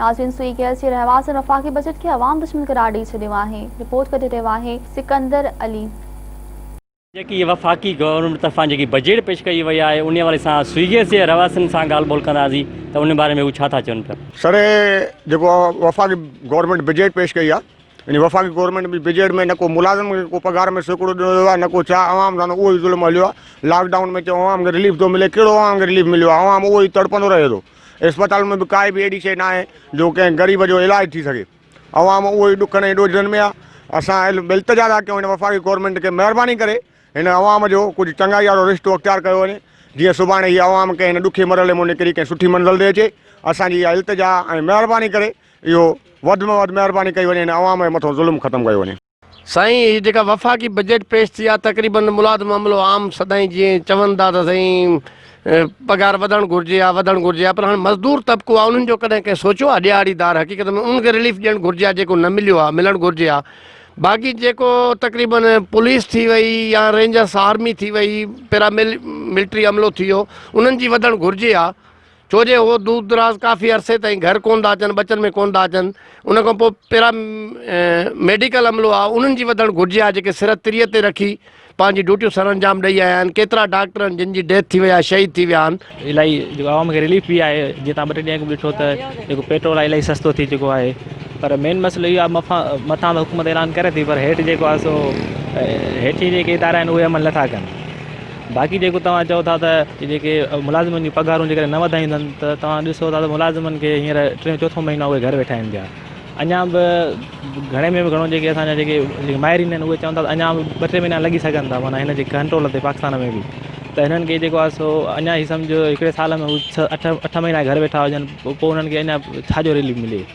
नाज़रीन, सुई गैस जे रहवासन वफ़ाक़ी बजट खे अवाम दुश्मन करार ॾेई छॾियो आहे। रिपोर्ट करे रहियो आहे सिकंदर अली। जेकी वफ़ाक़ी गवर्नमेंट तरफ़ां जेकी बजट पेश कई वई आहे उन वारे सां सुई गैस जे रहवासन सां ॻाल्हि ॿोल कंदासीं त उन बारे में हू छा था चवनि पिया। सर जेको वफ़ाक़ी गवर्नमेंट बजट पेश कई आहे, इन वफ़ाक़ी गवर्नमेंट बि बजट में न को मुलाज़िम खे को पघार में सैकड़ो ॾिनो वियो आहे, न को छा आवाम सां उहो ई ज़ुल्म हलियो आहे। लॉकडाउन में चयो आवाम खे रिलीफ थो मिले, कहिड़ो आवाम खे रिलीफ मिलियो आहे? आवाम उहो ई तड़पंदो रहे थो। अस्पताल में बि काई बि अहिड़ी शइ न आहे जो कंहिं ग़रीब जो इलाजु थी सघे। आवाम उहो ई ॾुखनि ऐं ॾोजनि में आहे। असां इल्तिजा था कयूं हिन वफ़ाक़ी गवर्नमेंट खे महिरबानी करे हिन आवाम जो कुझु चङाई वारो रिश्तो अख़्तियार कयो वञे, जीअं सुभाणे हीअ आवाम खे हिन ॾुखे मरहले में निकिरी कंहिं सुठी मंज़िल ते अचे। असांजी इहा इल्तिजा ऐं महिरबानी करे इहो वधि में वधि महिरबानी कई वञे, हिन आवाम जे मथां ज़ुल्म ख़तमु कयो वञे। साईं, हीअ जेका वफ़ाक़ी बजट पेश थी आहे तक़रीबन मुलाज़िम अमलो आम सदाईं जीअं चवनि था त साईं पघार वधणु घुरिजे आहे, पर हाणे मज़दूर तबिको आहे उन्हनि जो कॾहिं कंहिं सोचियो आहे? ॾियारीदार हक़ीक़त में उनखे रिलीफ ॾियणु घुरिजे आहे जेको न मिलियो आहे, मिलणु घुरिजे आहे। बाक़ी जेको तक़रीबन पुलिस थी वई या रेंजर्स आर्मी थी वई, मिलिट्री अमलो थी वियो, उन्हनि जी वधणु घुरिजे आहे। छोजे उहो दूर दराज़ काफ़ी अरसे ताईं घर कोन था अचनि, बचनि में कोन था अचनि। उन खां पोइ मेडिकल अमलो आहे, उन्हनि जी वधणु घुरिजे आहे, जेके सिर तिरीअ ते रखी पंहिंजी ड्यूटियूं सर अंजाम ॾेई आया आहिनि। केतिरा डॉक्टर आहिनि जिन जी डेथ थी वई आहे, शहीद थी विया आहिनि। इलाही जेको आवाम खे रिलीफ बि आहे। जीअं तव्हां 2 टे ॾींहं ॾिठो त जेको पेट्रोल आहे इलाही सस्तो थी चुको आहे, पर मेन मसइलो इहो आहे मथां त हुकूमत ऐलान करे थी, पर हेठि जेको आहे सो हेठि जेके इदारा आहिनि उहे अमल नथा कनि। बाक़ी जेको तव्हां चओ था त जेके मुलाज़िमनि जूं पघारूं जेकॾहिं न वधाईंदनि त तव्हां ॾिसो था त मुलाज़िमनि खे हींअर 3-4 महीना उहे घर वेठा आहिनि पिया। अञा बि घणे में बि घणो जेके असांजा जेके माहिरीन आहिनि उहे चवनि था त अञा 2-3 महीना लॻी सघनि था माना हिन जे कंट्रोल ते पाकिस्तान में बि। त हिननि खे जेको आहे सो अञा ई सम्झो हिकिड़े साल में हू 6-8 महीना घर वेठा हुजनि, पोइ उन्हनि खे अञा छाजो रिलीफ मिले।